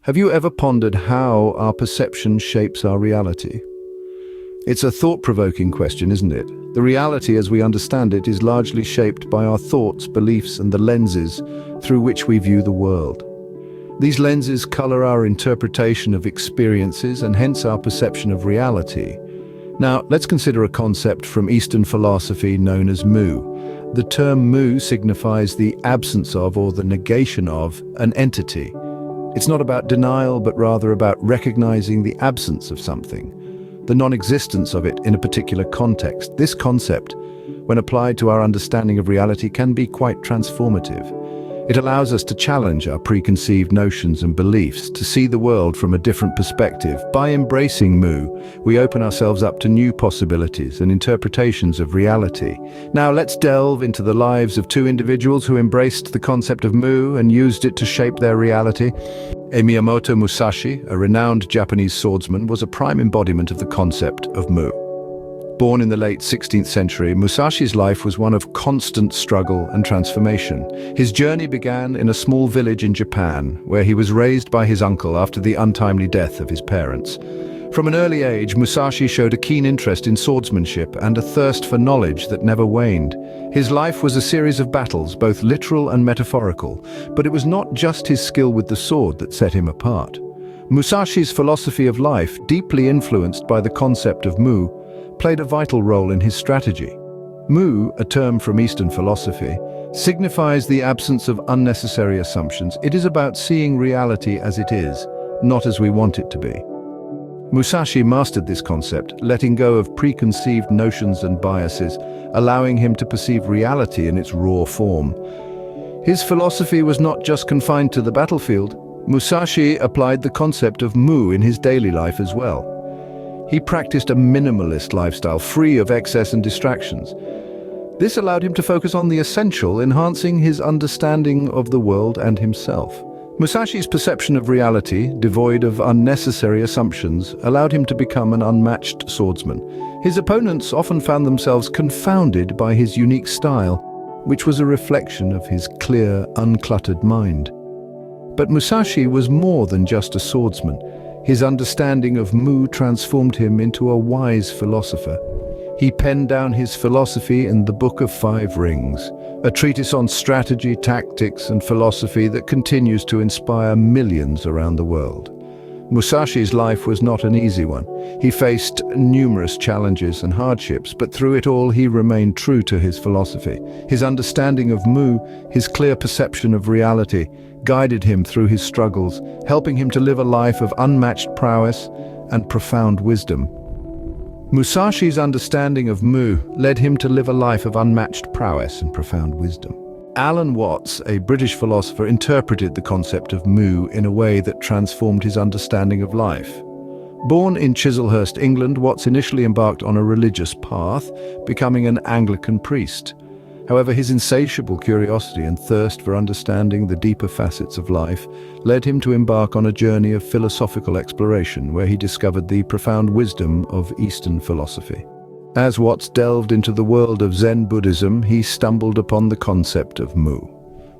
Have you ever pondered how our perception shapes our reality? It's a thought-provoking question, isn't it? The reality as we understand it is largely shaped by our thoughts, beliefs, and the lenses through which we view the world. These lenses color our interpretation of experiences and hence our perception of reality. Now, let's consider a concept from Eastern philosophy known as mu. The term mu signifies the absence of or the negation of an entity. It's not about denial, but rather about recognizing the absence of something, the non-existence of it in a particular context. This concept, when applied to our understanding of reality, can be quite transformative. It allows us to challenge our preconceived notions and beliefs, to see the world from a different perspective. By embracing mu, we open ourselves up to new possibilities and interpretations of reality. Now let's delve into the lives of two individuals who embraced the concept of mu and used it to shape their reality. Miyamoto Musashi, a renowned Japanese swordsman, was a prime embodiment of the concept of mu. Born in the late 16th century, Musashi's life was one of constant struggle and transformation. His journey began in a small village in Japan, where he was raised by his uncle after the untimely death of his parents. From an early age, Musashi showed a keen interest in swordsmanship and a thirst for knowledge that never waned. His life was a series of battles, both literal and metaphorical, but it was not just his skill with the sword that set him apart. Musashi's philosophy of life, deeply influenced by the concept of mu, played a vital role in his strategy. Mu, a term from Eastern philosophy, signifies the absence of unnecessary assumptions. It is about seeing reality as it is, not as we want it to be. Musashi mastered this concept, letting go of preconceived notions and biases, allowing him to perceive reality in its raw form. His philosophy was not just confined to the battlefield. Musashi applied the concept of mu in his daily life as well. He practiced a minimalist lifestyle, free of excess and distractions. This allowed him to focus on the essential, enhancing his understanding of the world and himself. Musashi's perception of reality, devoid of unnecessary assumptions, allowed him to become an unmatched swordsman. His opponents often found themselves confounded by his unique style, which was a reflection of his clear, uncluttered mind. But Musashi was more than just a swordsman. His understanding of mu transformed him into a wise philosopher. He penned down his philosophy in the Book of Five Rings, a treatise on strategy, tactics, and philosophy that continues to inspire millions around the world. Musashi's life was not an easy one. He faced numerous challenges and hardships, but through it all he remained true to his philosophy. His understanding of mu, his clear perception of reality, guided him through his struggles, helping him to live a life of unmatched prowess and profound wisdom. Musashi's understanding of mu led him to live a life of unmatched prowess and profound wisdom. Alan Watts, a British philosopher, interpreted the concept of mu in a way that transformed his understanding of life. Born in Chislehurst, England, Watts initially embarked on a religious path, becoming an Anglican priest. However, his insatiable curiosity and thirst for understanding the deeper facets of life led him to embark on a journey of philosophical exploration, where he discovered the profound wisdom of Eastern philosophy. As Watts delved into the world of Zen Buddhism, he stumbled upon the concept of mu.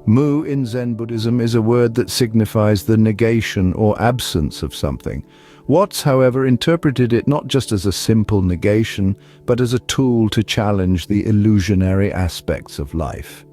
Mu in Zen Buddhism is a word that signifies the negation or absence of something. Watts, however, interpreted it not just as a simple negation, but as a tool to challenge the illusionary aspects of life.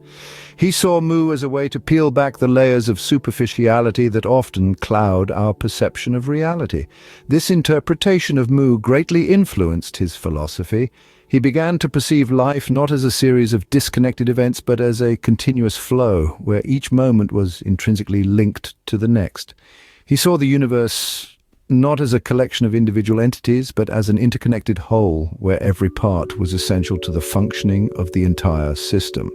He saw mu as a way to peel back the layers of superficiality that often cloud our perception of reality. This interpretation of mu greatly influenced his philosophy. He began to perceive life not as a series of disconnected events, but as a continuous flow, where each moment was intrinsically linked to the next. He saw the universe not as a collection of individual entities, but as an interconnected whole, where every part was essential to the functioning of the entire system.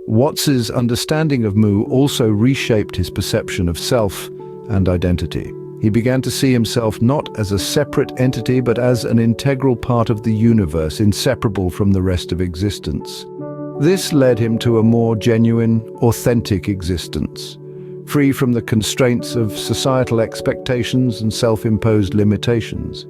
Watts's understanding of mu also reshaped his perception of self and identity. He began to see himself not as a separate entity, but as an integral part of the universe, inseparable from the rest of existence. This led him to a more genuine, authentic existence, free from the constraints of societal expectations and self-imposed limitations.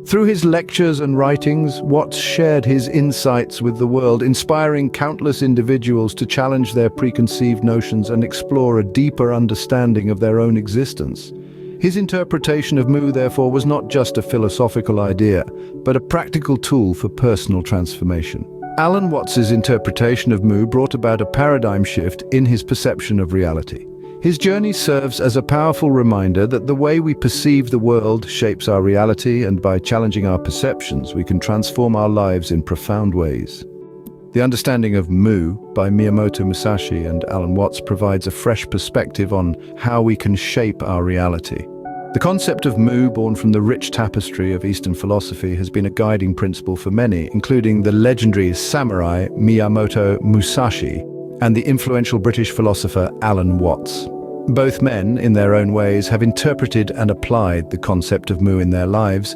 Through his lectures and writings, Watts shared his insights with the world, inspiring countless individuals to challenge their preconceived notions and explore a deeper understanding of their own existence. His interpretation of Mu, therefore, was not just a philosophical idea, but a practical tool for personal transformation. Alan Watts's interpretation of Mu brought about a paradigm shift in his perception of reality. His journey serves as a powerful reminder that the way we perceive the world shapes our reality, and by challenging our perceptions, we can transform our lives in profound ways. The understanding of Mu by Miyamoto Musashi and Alan Watts provides a fresh perspective on how we can shape our reality. The concept of Mu, born from the rich tapestry of Eastern philosophy, has been a guiding principle for many, including the legendary samurai Miyamoto Musashi and the influential British philosopher Alan Watts. Both men, in their own ways, have interpreted and applied the concept of Mu in their lives,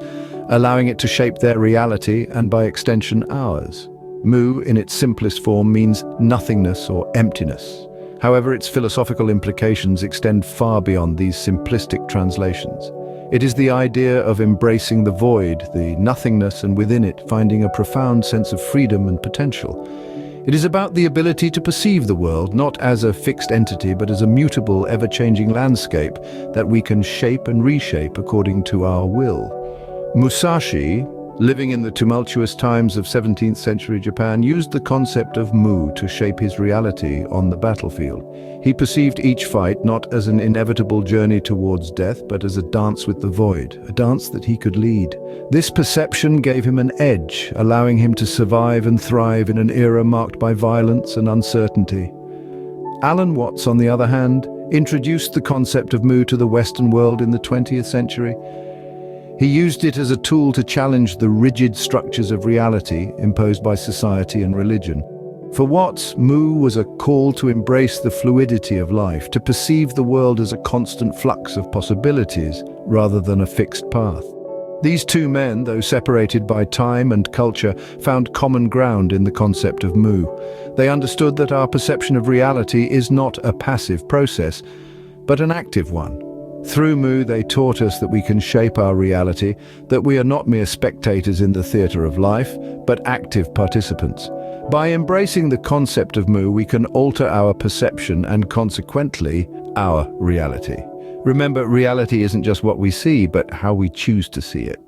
allowing it to shape their reality and, by extension, ours. Mu, in its simplest form, means nothingness or emptiness. However, its philosophical implications extend far beyond these simplistic translations. It is the idea of embracing the void, the nothingness, and within it finding a profound sense of freedom and potential. It is about the ability to perceive the world not as a fixed entity, but as a mutable, ever-changing landscape that we can shape and reshape according to our will. Musashi, living in the tumultuous times of 17th century Japan, used the concept of Mu to shape his reality on the battlefield. He perceived each fight not as an inevitable journey towards death, but as a dance with the void, a dance that he could lead. This perception gave him an edge, allowing him to survive and thrive in an era marked by violence and uncertainty. Alan Watts, on the other hand, introduced the concept of Mu to the Western world in the 20th century. He used it as a tool to challenge the rigid structures of reality imposed by society and religion. For Watts, Mu was a call to embrace the fluidity of life, to perceive the world as a constant flux of possibilities rather than a fixed path. These two men, though separated by time and culture, found common ground in the concept of Mu. They understood that our perception of reality is not a passive process, but an active one. Through Mu, they taught us that we can shape our reality, that we are not mere spectators in the theater of life, but active participants. By embracing the concept of Mu, we can alter our perception and, consequently, our reality. Remember, reality isn't just what we see, but how we choose to see it.